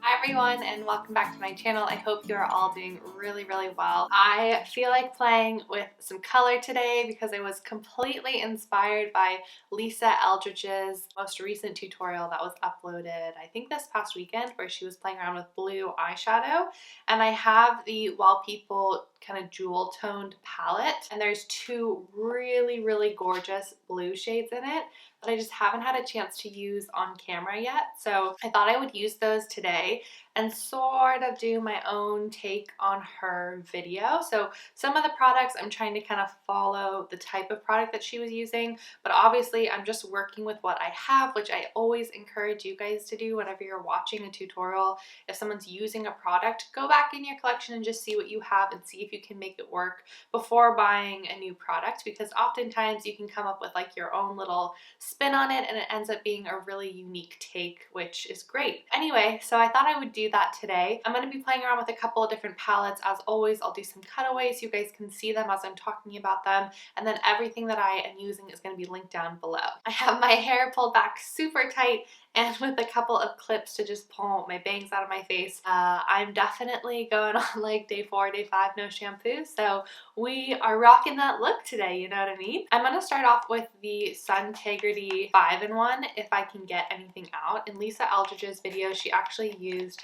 Hi everyone and welcome back to my channel. I hope you are all doing really well. I feel like playing with some color today because I was completely inspired by Lisa Eldridge's most recent tutorial that was uploaded I think this past weekend, where she was playing around with blue eyeshadow. And I have the Wild People kind of jewel toned palette, and there's two really gorgeous blue shades in it that I just haven't had a chance to use on camera yet. So I thought I would use those today and sort of do my own take on her video. So some of the products I'm trying to kind of follow the type of product that she was using, but obviously I'm just working with what I have, which I always encourage you guys to do whenever you're watching a tutorial. If someone's using a product, go back in your collection and just see what you have and see if you can make it work before buying a new product, because oftentimes you can come up with like your own little spin on it and it ends up being a really unique take, which is great. Anyway, so I thought I would do that today. I'm going to be playing around with a couple of different palettes. As always, I'll do some cutaways so you guys can see them as I'm talking about them, and then everything that I am using is going to be linked down below. I have my hair pulled back super tight and with a couple of clips to just pull my bangs out of my face. I'm definitely going on like day 4, day 5, no shampoo, so we are rocking that look today, you know what I mean? I'm going to start off with the Suntegrity 5-in-1 if I can get anything out. In Lisa Eldridge's video, she actually used,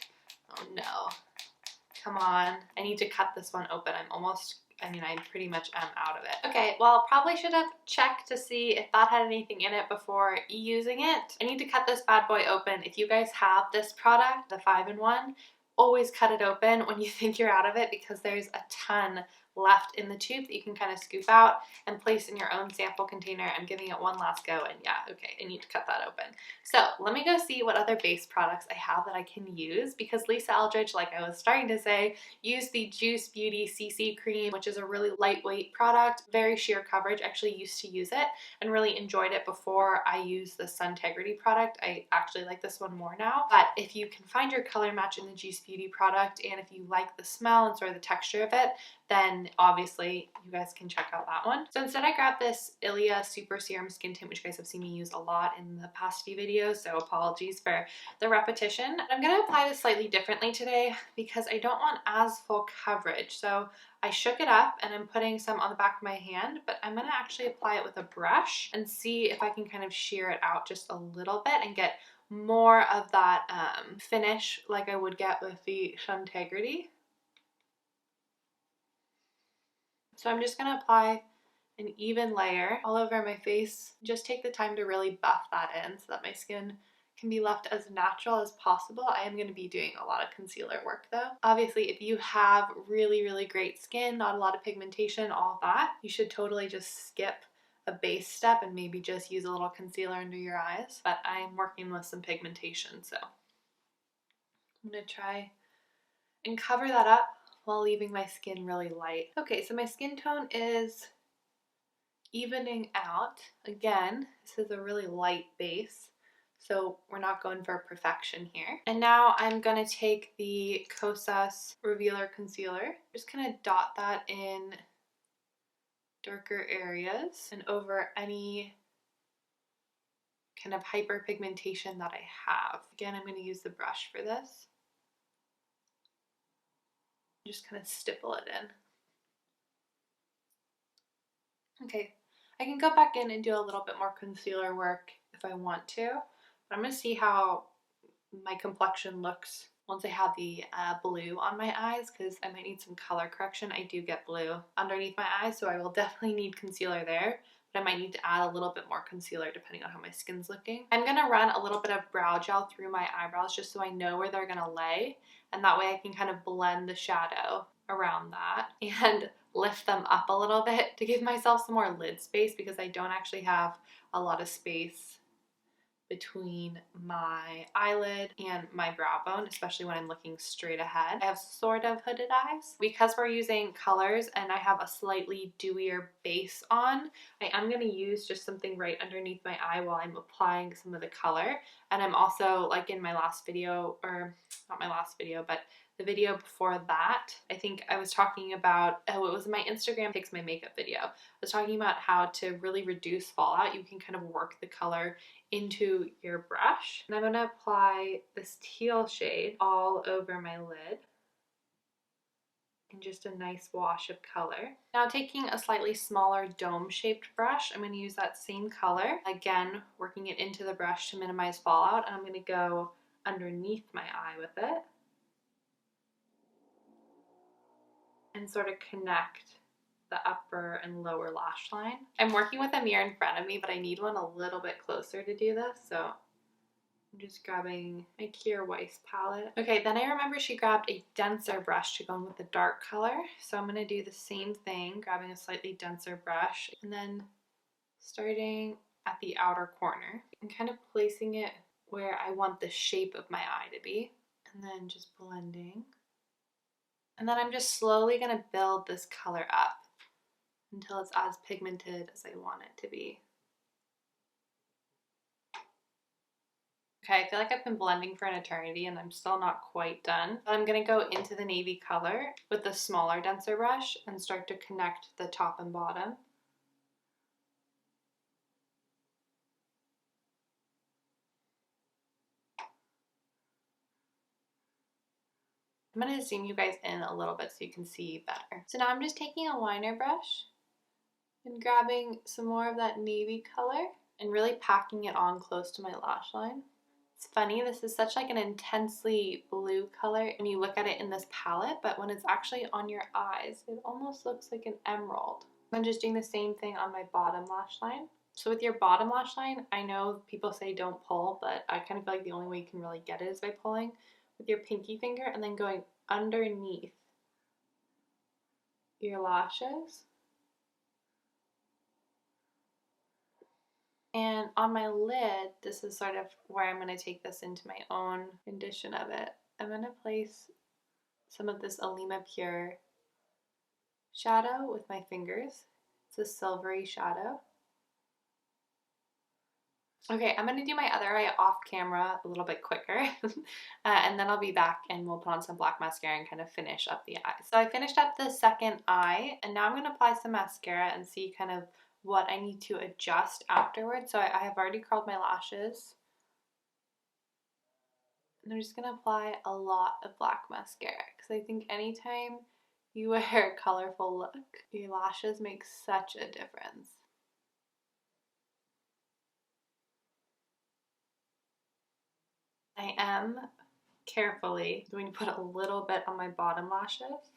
oh no, come on, I need to cut this one open. I pretty much am out of it. Okay, well, probably should have checked to see if that had anything in it before using it. I need to cut this bad boy open. If you guys have this product, the 5-in-1, always cut it open when you think you're out of it, because there's a ton left in the tube that you can kind of scoop out and place in your own sample container. I'm giving it one last go, and yeah, okay, I need to cut that open. So let me go see what other base products I have that I can use, because Lisa Eldridge, like I was starting to say, used the Juice Beauty CC cream, which is a really lightweight product, very sheer coverage. I actually used to use it and really enjoyed it before I used the Suntegrity product. I actually like this one more now, but if you can find your color match in the Juice Beauty product, and if you like the smell and sort of the texture of it, then obviously you guys can check out that one. So instead I grabbed this Ilia Super Serum Skin Tint, which you guys have seen me use a lot in the past few videos, so apologies for the repetition. I'm going to apply this slightly differently today because I don't want as full coverage. So I shook it up and I'm putting some on the back of my hand, but I'm going to actually apply it with a brush and see if I can kind of shear it out just a little bit and get more of that finish like I would get with the Suntegrity. So I'm just going to apply an even layer all over my face. Just take the time to really buff that in so that my skin can be left as natural as possible. I am going to be doing a lot of concealer work though. Obviously, if you have really great skin, not a lot of pigmentation, all of that, you should totally just skip a base step and maybe just use a little concealer under your eyes. But I'm working with some pigmentation, so I'm going to try and cover that up while leaving my skin really light. Okay, so my skin tone is evening out. Again, this is a really light base, so we're not going for perfection here. And now I'm gonna take the Kosas Revealer Concealer. Just gonna dot that in darker areas and over any kind of hyperpigmentation that I have. Again, I'm gonna use the brush for this. Just kind of stipple it in. Okay, I can go back in and do a little bit more concealer work if I want to, but I'm going to see how my complexion looks once I have the blue on my eyes, because I might need some color correction. I do get blue underneath my eyes, so I will definitely need concealer there, but I might need to add a little bit more concealer depending on how my skin's looking. I'm going to run a little bit of brow gel through my eyebrows just so I know where they're going to lay, and that way I can kind of blend the shadow around that and lift them up a little bit to give myself some more lid space, because I don't actually have a lot of space between my eyelid and my brow bone, especially when I'm looking straight ahead. I have sort of hooded eyes. Because we're using colors and I have a slightly dewier base on, I am going to use just something right underneath my eye while I'm applying some of the color. And I'm also, like in my last video, or not my last video, but the video before that, I think I was talking about, oh, it was my Instagram Takes My Makeup video. I was talking about how to really reduce fallout. You can kind of work the color into your brush. And I'm going to apply this teal shade all over my lid. And just a nice wash of color. Now taking a slightly smaller dome-shaped brush, I'm going to use that same color. Again, working it into the brush to minimize fallout, and I'm going to go underneath my eye with it. And sort of connect the upper and lower lash line. I'm working with a mirror in front of me, but I need one a little bit closer to do this, so I'm just grabbing my Kier Weiss palette. Okay, then I remember she grabbed a denser brush to go in with the dark color. So I'm going to do the same thing, grabbing a slightly denser brush and then starting at the outer corner and kind of placing it where I want the shape of my eye to be. And then just blending. And then I'm just slowly going to build this color up until it's as pigmented as I want it to be. Okay, I feel like I've been blending for an eternity and I'm still not quite done. But I'm going to go into the navy color with the smaller, denser brush and start to connect the top and bottom. I'm going to zoom you guys in a little bit so you can see better. So now I'm just taking a liner brush and grabbing some more of that navy color and really packing it on close to my lash line. It's funny, this is such like an intensely blue color when you look at it in this palette, but when it's actually on your eyes, it almost looks like an emerald. I'm just doing the same thing on my bottom lash line. So with your bottom lash line, I know people say don't pull, but I kind of feel like the only way you can really get it is by pulling with your pinky finger and then going underneath your lashes. And on my lid, this is sort of where I'm going to take this into my own rendition of it. I'm going to place some of this Alima Pure shadow with my fingers. It's a silvery shadow. Okay, I'm going to do my other eye off camera a little bit quicker. And then I'll be back and we'll put on some black mascara and kind of finish up the eye. So I finished up the second eye and now I'm going to apply some mascara and see kind of what I need to adjust afterwards. So I have already curled my lashes. And I'm just going to apply a lot of black mascara because I think anytime you wear a colorful look, your lashes make such a difference. I am carefully going to put a little bit on my bottom lashes.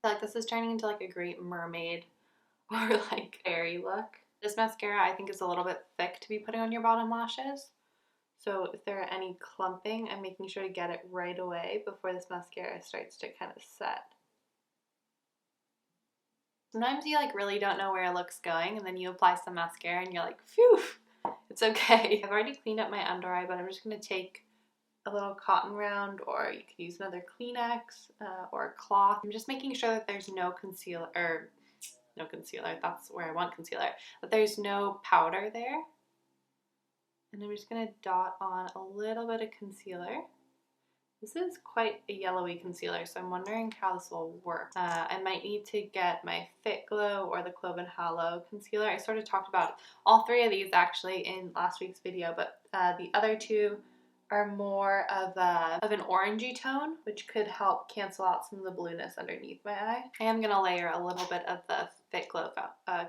I feel like this is turning into like a great mermaid or like fairy look. This mascara I think is a little bit thick to be putting on your bottom lashes. So if there are any clumping, I'm making sure to get it right away before this mascara starts to kind of set. Sometimes you like really don't know where a look's going and then you apply some mascara and you're like, phew, it's okay. I've already cleaned up my under eye, but I'm just going to take a little cotton round, or you could use another Kleenex or a cloth. I'm just making sure that there's no concealer, or no concealer, that's where I want concealer, but there's no powder there. And I'm just going to dot on a little bit of concealer. This is quite a yellowy concealer, so I'm wondering how this will work. I might need to get my Fit Glow or the Clove & Hallow concealer. I sort of talked about all three of these actually in last week's video, but the other two are more of an orangey tone, which could help cancel out some of the blueness underneath my eye. I am going to layer a little bit of the Fit Glow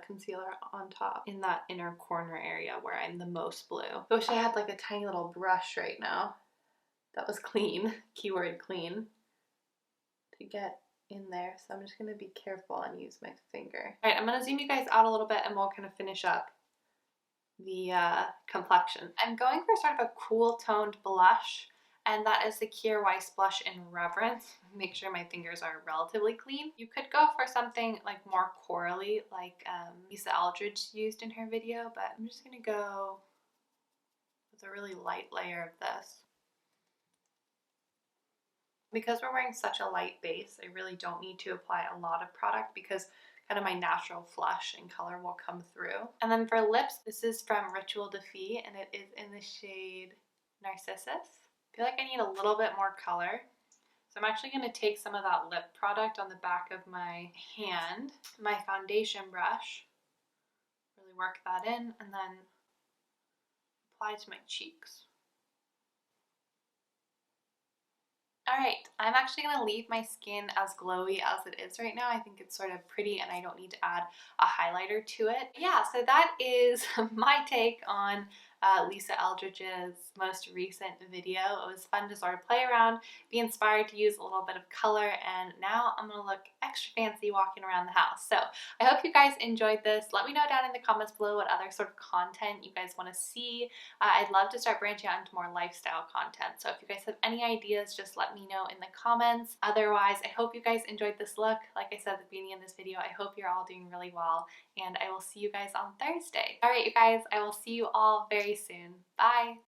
concealer on top in that inner corner area where I'm the most blue. I wish I had like a tiny little brush right now that was clean, keyword clean, to get in there. So I'm just going to be careful and use my finger. All right, I'm going to zoom you guys out a little bit and we'll kind of finish up the complexion. I'm going for sort of a cool toned blush, and that is the Kier Weiss blush in Reverence. Make sure my fingers are relatively clean. You could go for something like more corally, like Lisa Eldridge used in her video, but I'm just going to go with a really light layer of this. Because we're wearing such a light base, I really don't need to apply a lot of product because kind of my natural flush and color will come through. And then for lips, this is from Ritual de Fille and it is in the shade Narcissus. I feel like I need a little bit more color. So I'm actually going to take some of that lip product on the back of my hand, my foundation brush, really work that in and then apply to my cheeks. Alright, I'm actually going to leave my skin as glowy as it is right now. I think it's sort of pretty and I don't need to add a highlighter to it. Yeah, so that is my take on Lisa Eldridge's most recent video. It was fun to sort of play around, be inspired to use a little bit of color, and now I'm going to look extra fancy walking around the house. So I hope you guys enjoyed this. Let me know down in the comments below what other sort of content you guys want to see. I'd love to start branching out into more lifestyle content. So if you guys have any ideas, just let me know in the comments. Otherwise, I hope you guys enjoyed this look. Like I said at the beginning of this video, I hope you're all doing really well, and I will see you guys on Thursday. All right, you guys, I will see you all very soon. Bye.